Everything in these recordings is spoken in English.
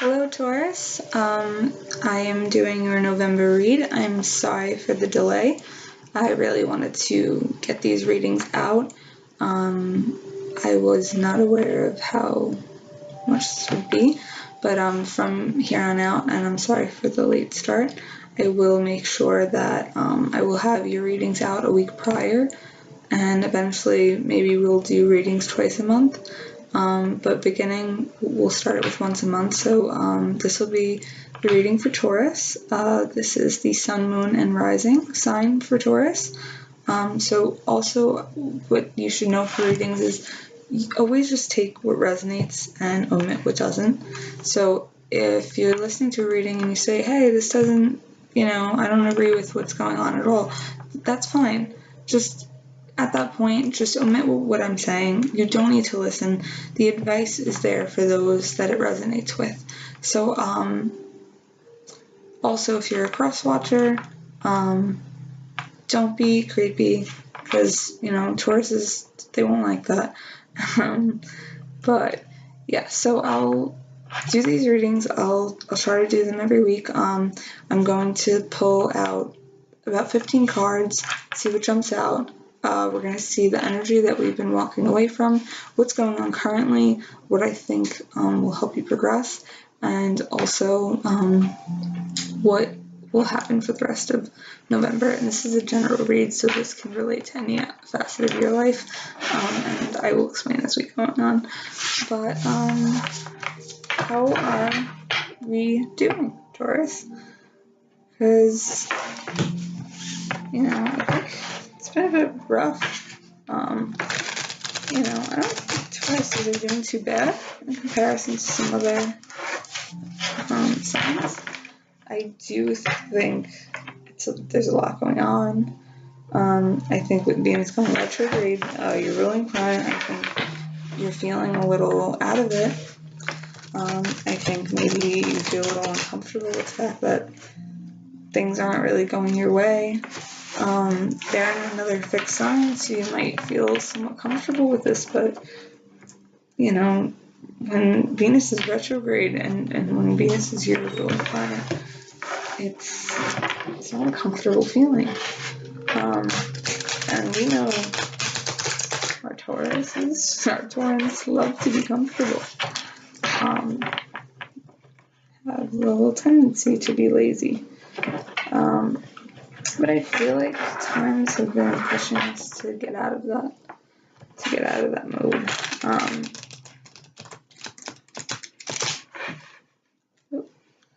Hello, Taurus. I am doing your November read. I'm sorry for the delay. I really wanted to get these readings out. I was not aware of how much this would be, but from here on out, and I'm sorry for the late start, I will make sure that I will have your readings out a week prior, and eventually maybe we'll do readings twice a month. But beginning, we'll start it with once a month. So this will be the reading for Taurus. This is the Sun, Moon, and Rising sign for Taurus. So also what you should know for readings is you always just take what resonates and omit what doesn't. So if you're listening to a reading and you say, hey, this doesn't, I don't agree with what's going on at all, that's fine. Just at that point, just omit what I'm saying. You don't need to listen. The advice is there for those that it resonates with. So, also, if you're a cross-watcher, don't be creepy, because, Tauruses, they won't like that. But, yeah, so I'll do these readings. I'll try to do them every week. I'm going to pull out about 15 cards, see what jumps out. We're going to see the energy that we've been walking away from, what's going on currently, what I think will help you progress, and also what will happen for the rest of November. And this is a general read, so this can relate to any facet of your life, and I will explain as we go on. But how are we doing, Taurus? Because, I think it's been a bit rough. I don't think Tauruses are doing too bad in comparison to some other signs. I do think there's a lot going on. I think with Venus going retrograde, your ruling planet, I think you're feeling a little out of it. I think maybe you feel a little uncomfortable with the fact that things aren't really going your way. They're in another fixed sign, so you might feel somewhat comfortable with this, but, when Venus is retrograde and when Venus is your ruling planet, it's not a comfortable feeling. And we know our Taurans love to be comfortable. Have a little tendency to be lazy. But I feel like times have been pushing us to get out of that mode.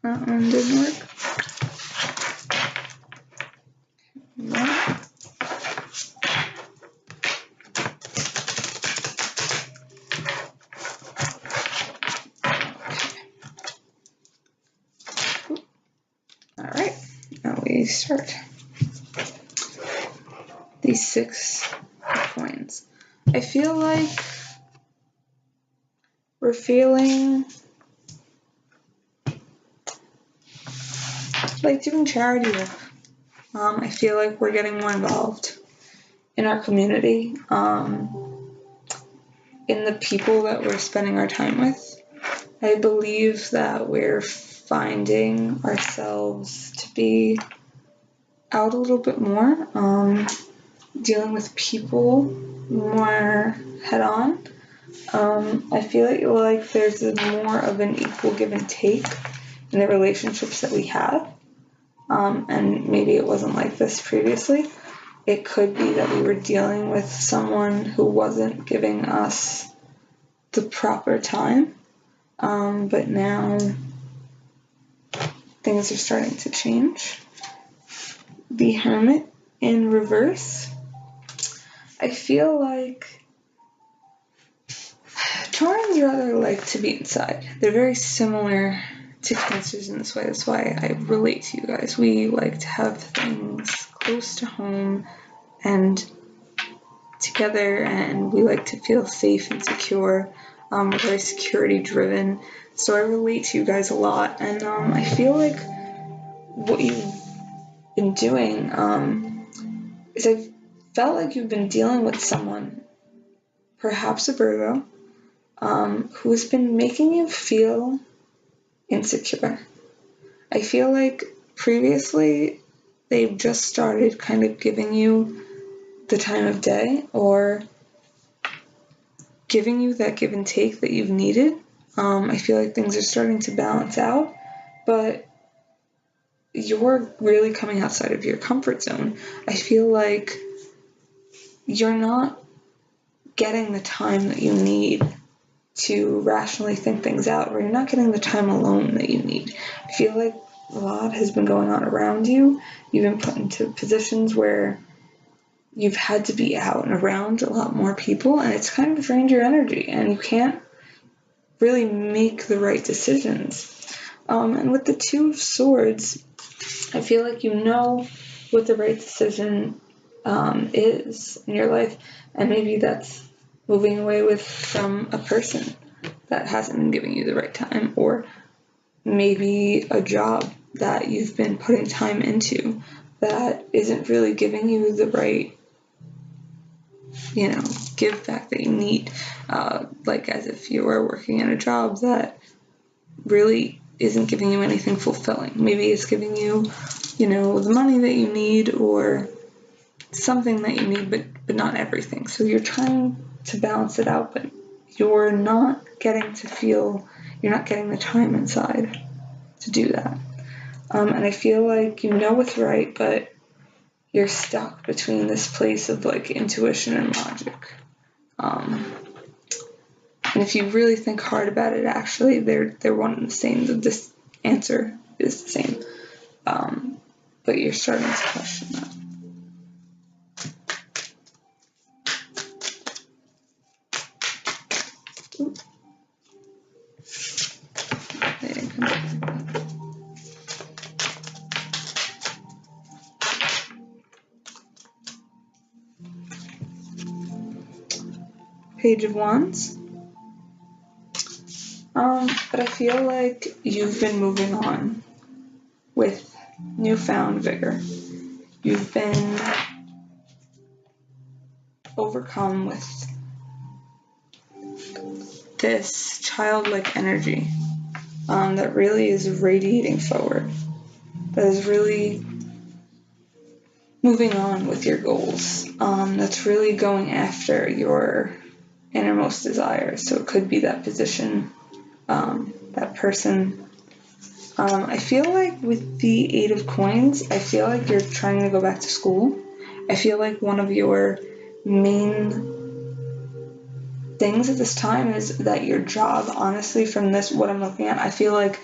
That one didn't work. All right, now we start. These 6 coins. I feel like we're feeling like doing charity work. I feel like we're getting more involved in our community, in the people that we're spending our time with. I believe that we're finding ourselves to be out a little bit more, dealing with people more head-on. I feel like there's more of an equal give and take in the relationships that we have, and maybe it wasn't like this previously. It could be that we were dealing with someone who wasn't giving us the proper time, but now things are starting to change. The Hermit in reverse. I feel like Taurans rather like to be inside. They're very similar to Cancers in this way. That's why I relate to you guys. We like to have things close to home and together, and we like to feel safe and secure. We're very security driven, so I relate to you guys a lot. And I feel like what you've been doing is I've felt like you've been dealing with someone, perhaps a Virgo, who's been making you feel insecure. I feel like previously they've just started kind of giving you the time of day, or giving you that give and take that you've needed. I feel like things are starting to balance out, but you're really coming outside of your comfort zone. I feel like you're not getting the time that you need to rationally think things out, or you're not getting the time alone that you need. I feel like a lot has been going on around you. You've been put into positions where you've had to be out and around a lot more people, and it's kind of drained your energy, and you can't really make the right decisions. And with the Two of Swords, I feel like you know what the right decision is in your life, and maybe that's moving away from a person that hasn't been giving you the right time, or maybe a job that you've been putting time into that isn't really giving you the right, give back that you need, like as if you were working in a job that really isn't giving you anything fulfilling. Maybe it's giving you, the money that you need, or something that you need, but not everything. So you're trying to balance it out, but you're not getting the time inside to do that. And I feel like you know what's right, but you're stuck between this place of like intuition and logic. And if you really think hard about it, actually, they're one and the same. This answer is the same. But you're starting to question that. Page of Wands. But I feel like you've been moving on with newfound vigor. You've been overcome with this childlike energy that really is radiating forward, that is really moving on with your goals, that's really going after your innermost desires. So it could be that position, that person. I feel like with the Eight of Coins, I feel like you're trying to go back to school. I feel like one of your main things at this time is that your job, honestly, from what I'm looking at, I feel like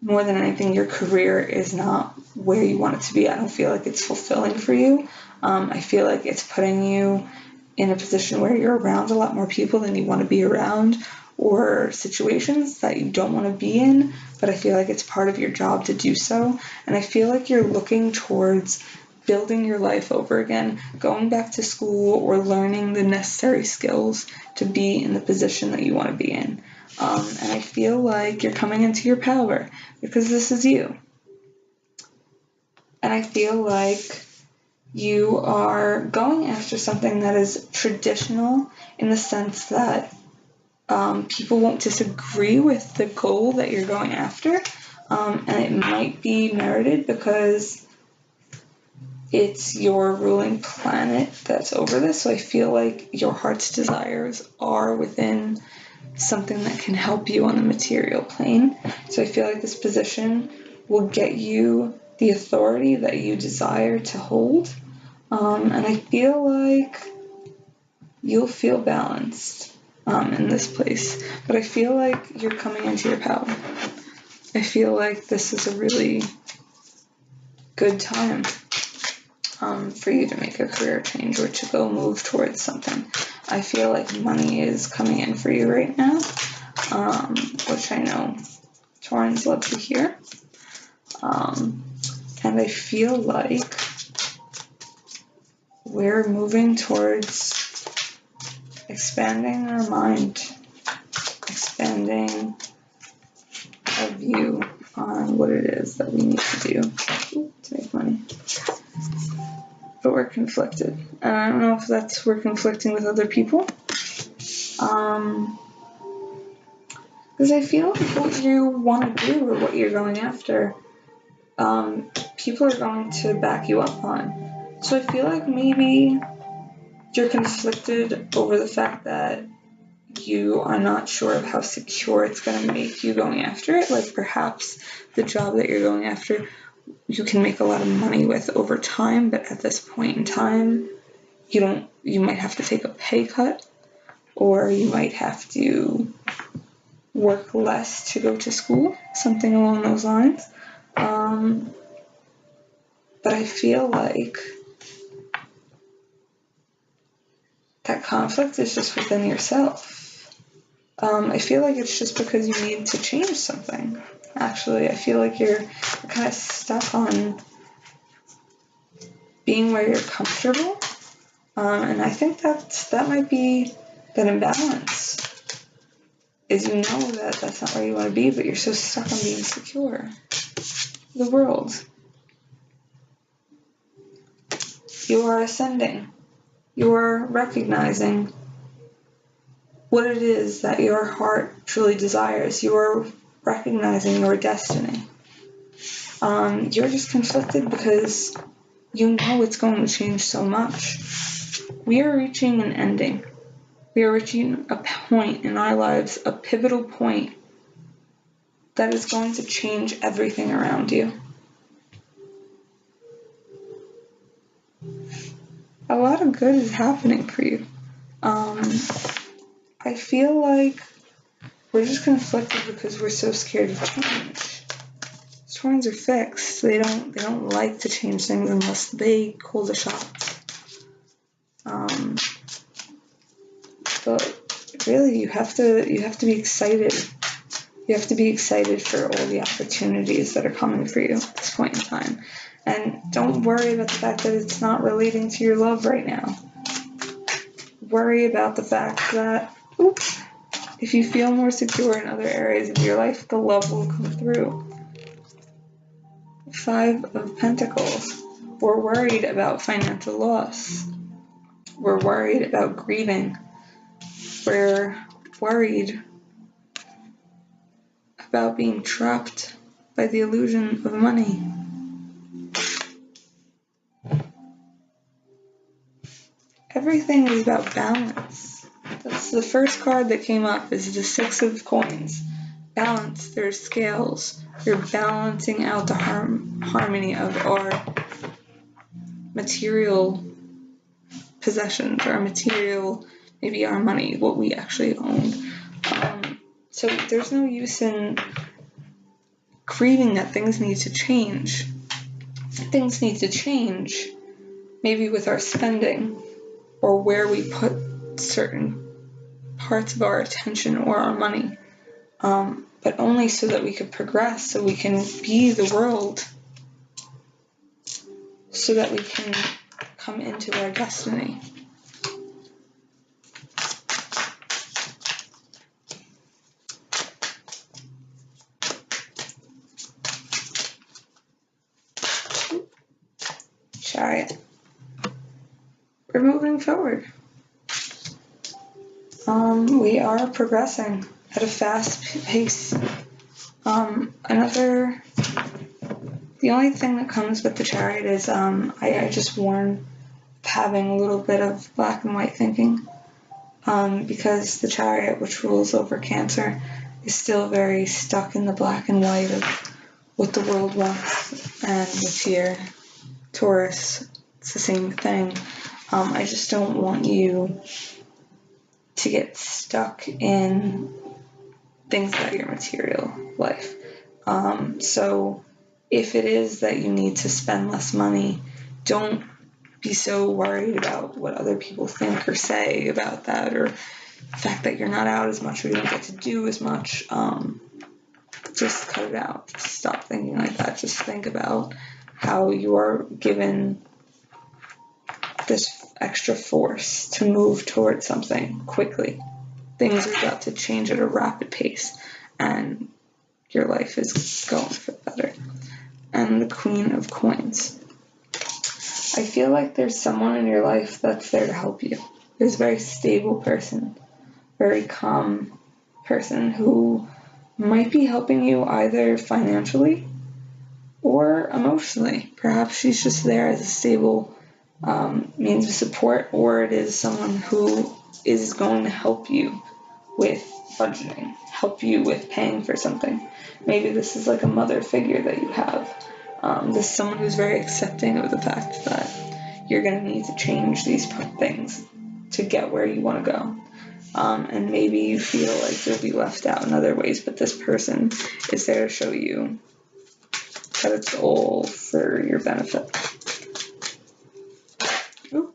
more than anything, your career is not where you want it to be. I don't feel like it's fulfilling for you. I feel like it's putting you in a position where you're around a lot more people than you want to be around, or situations that you don't want to be in, but I feel like it's part of your job to do so. And I feel like you're looking towards building your life over again, going back to school, or learning the necessary skills to be in the position that you want to be in. And I feel like you're coming into your power because this is you. And I feel like you are going after something that is traditional in the sense that people won't disagree with the goal that you're going after, and it might be merited because it's your ruling planet that's over this. So I feel like your heart's desires are within something that can help you on the material plane. So I feel like this position will get you the authority that you desire to hold, and I feel like you'll feel balanced in this place. But I feel like you're coming into your power. I feel like this is a really good time for you to make a career change or to go move towards something. I feel like money is coming in for you right now, which I know Taurans love to hear. And I feel like we're moving towards expanding our mind, expanding our view on what it is that we need to do to make money. But we're conflicted. And I don't know if we're conflicting with other people. Because I feel like what you want to do or what you're going after, people are going to back you up on. So I feel like maybe you're conflicted over the fact that you are not sure of how secure it's going to make you going after it. Like perhaps the job that you're going after, you can make a lot of money with over time, but at this point in time, you might have to take a pay cut, or you might have to work less to go to school, something along those lines. But I feel like that conflict is just within yourself. I feel like it's just because you need to change something. Actually, I feel like you're kind of stuck on being where you're comfortable. And I think that might be that imbalance. Is you know that that's not where you want to be, but you're so stuck on being secure. The world. You are ascending. You are recognizing what it is that your heart truly desires. You are recognizing your destiny. You're just conflicted because you know it's going to change so much. We are reaching an ending. We are reaching a point in our lives, a pivotal point that is going to change everything around you. A lot of good is happening for you. I feel like we're just conflicted because we're so scared of change. Swans are fixed. They don't like to change things unless they call the shots. But really, you have to be excited. You have to be excited for all the opportunities that are coming for you at this point in time. And don't worry about the fact that it's not relating to your love right now. Worry about the fact that, if you feel more secure in other areas of your life, the love will come through. 5 of Pentacles. We're worried about financial loss. We're worried about grieving. We're worried about being trapped by the illusion of money. Everything is about balance. That's the first card that came up, is the 6 of Coins. Balance. There's scales. You're balancing out the harmony of our material possessions, our material, maybe our money, what we actually own. So there's no use in grieving that things need to change. Things need to change, maybe with our spending, or where we put certain parts of our attention or our money, but only so that we could progress, so we can be the world, so that we can come into our destiny. Chariot. We're moving forward. We are progressing at a fast pace. The only thing that comes with the Chariot is I just warn having a little bit of black and white thinking, because the Chariot, which rules over Cancer, is still very stuck in the black and white of what the world wants, and with your Taurus, it's the same thing. I just don't want you to get stuck in things about your material life. So if it is that you need to spend less money, don't be so worried about what other people think or say about that, or the fact that you're not out as much or you don't get to do as much. Just cut it out. Just stop thinking like that. Just think about how you are given this extra force to move towards something quickly. Things are about to change at a rapid pace, and your life is going for the better. And the Queen of Coins. I feel like there's someone in your life that's there to help you. There's a very stable person, very calm person who might be helping you either financially or emotionally. Perhaps she's just there as a stable means of support, or it is someone who is going to help you with budgeting, help you with paying for something. Maybe this is like a mother figure that you have. This is someone who's very accepting of the fact that you're going to need to change these things to get where you want to go. And maybe you feel like you'll be left out in other ways, but this person is there to show you that it's all for your benefit. Ooh.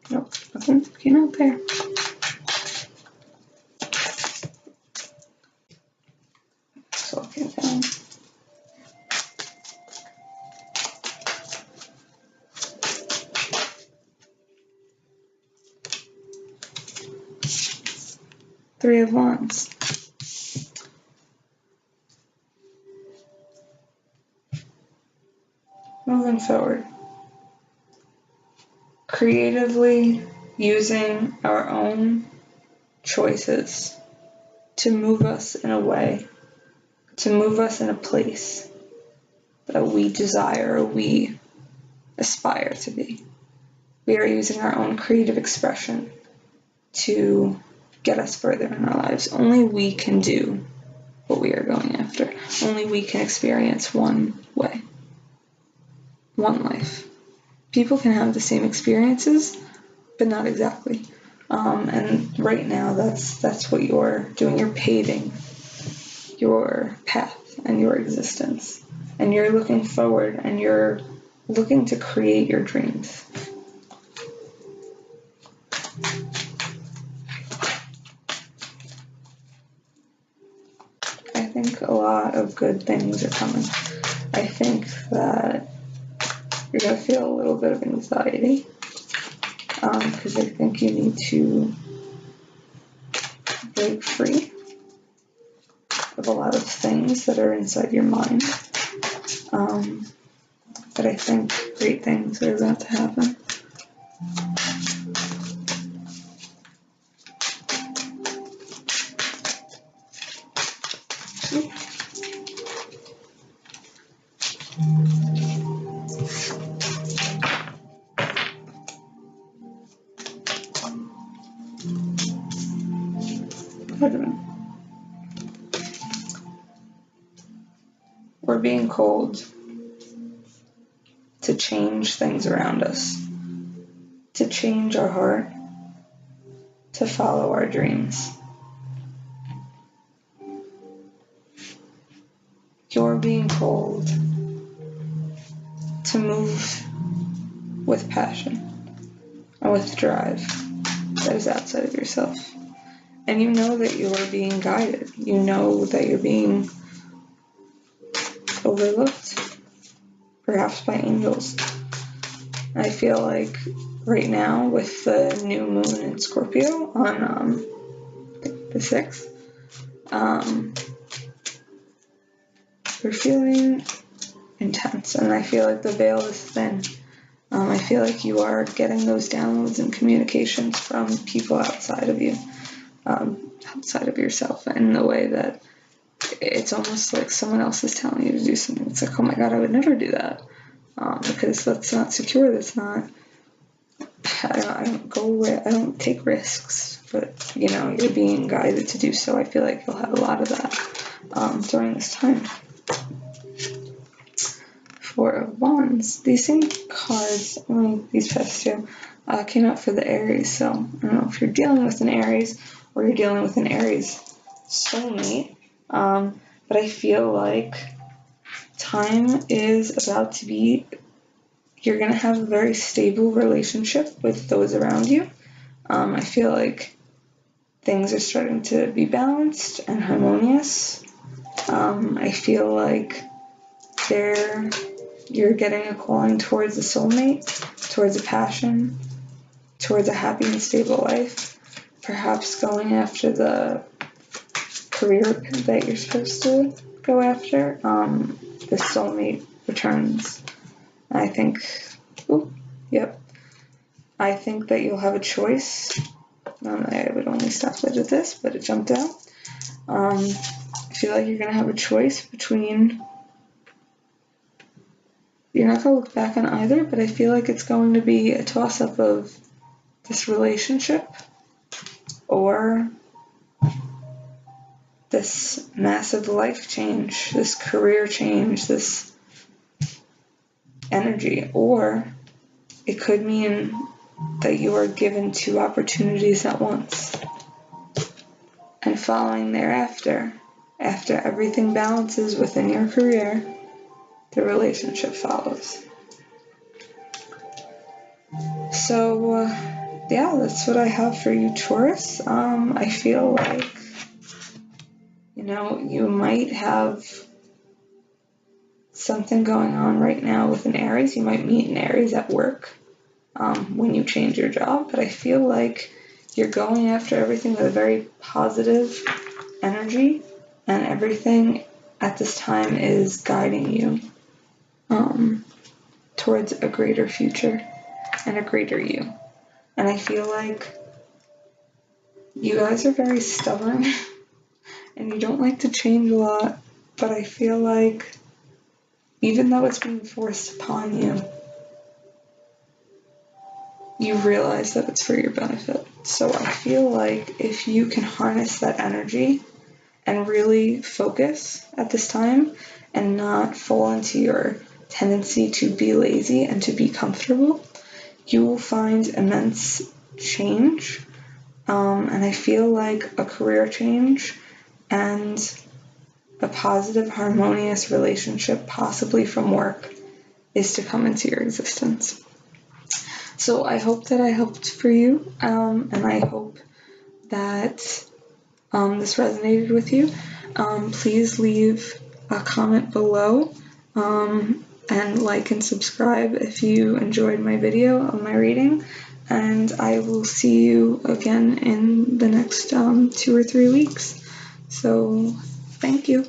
Nope, nothing came out there. So looking down. Three of Wands. Moving forward. Creatively using our own choices to move us in a way, to move us in a place that we desire or we aspire to be. We are using our own creative expression to get us further in our lives. Only we can do what we are going after. Only we can experience one way, one life. People can have the same experiences, but not exactly. And right now, that's what you're doing. You're paving your path and your existence, and you're looking forward, and you're looking to create your dreams. I think a lot of good things are coming. I think that you're going to feel a little bit of anxiety, because I think you need to break free of a lot of things that are inside your mind. But I think great things are about to happen. We're being called to change things around us, to change our heart, to follow our dreams. You're being called to move with passion and with drive that is outside of yourself. And you know that you are being guided. You know that you're being overlooked, perhaps by angels. I feel like right now with the new moon in Scorpio on the 6th, you're feeling intense, and I feel like the veil is thin. I feel like you are getting those downloads and communications from people outside of you, outside of yourself, in the way that it's almost like someone else is telling you to do something. It's like, oh my God, I would never do that, because that's not secure. That's not. I don't go where I don't take risks, but you're being guided to do so. I feel like you'll have a lot of that during this time. Four of Wands. These same cards, only these past two, came out for the Aries. So I don't know if you're dealing with an Aries or you're dealing with an Aries soulmate. But I feel like time is about to be, you're going to have a very stable relationship with those around you. I feel like things are starting to be balanced and harmonious. I feel like you're getting a calling towards a soulmate, towards a passion, towards a happy and stable life, perhaps going after the career that you're supposed to go after. The soulmate returns. I think, I think that you'll have a choice. I would only stop it at this, but it jumped out. I feel like you're going to have a choice between, you're not going to look back on either, but I feel like it's going to be a toss-up of this relationship or this massive life change, this career change, this energy, or it could mean that you are given two opportunities at once. And following thereafter, after everything balances within your career, the relationship follows. So, yeah, that's what I have for you, Taurus. I feel like, you might have something going on right now with an Aries. You might meet an Aries at work when you change your job, but I feel like you're going after everything with a very positive energy, and everything at this time is guiding you towards a greater future and a greater you. And I feel like you guys are very stubborn and you don't like to change a lot, but I feel like even though it's being forced upon you, you realize that it's for your benefit. So I feel like if you can harness that energy and really focus at this time and not fall into your tendency to be lazy and to be comfortable, you will find immense change. And I feel like a career change and a positive, harmonious relationship, possibly from work, is to come into your existence. So I hope that I helped for you, and I hope that this resonated with you. Please leave a comment below, and like and subscribe if you enjoyed my video on my reading, and I will see you again in the next 2 or 3 weeks. So thank you.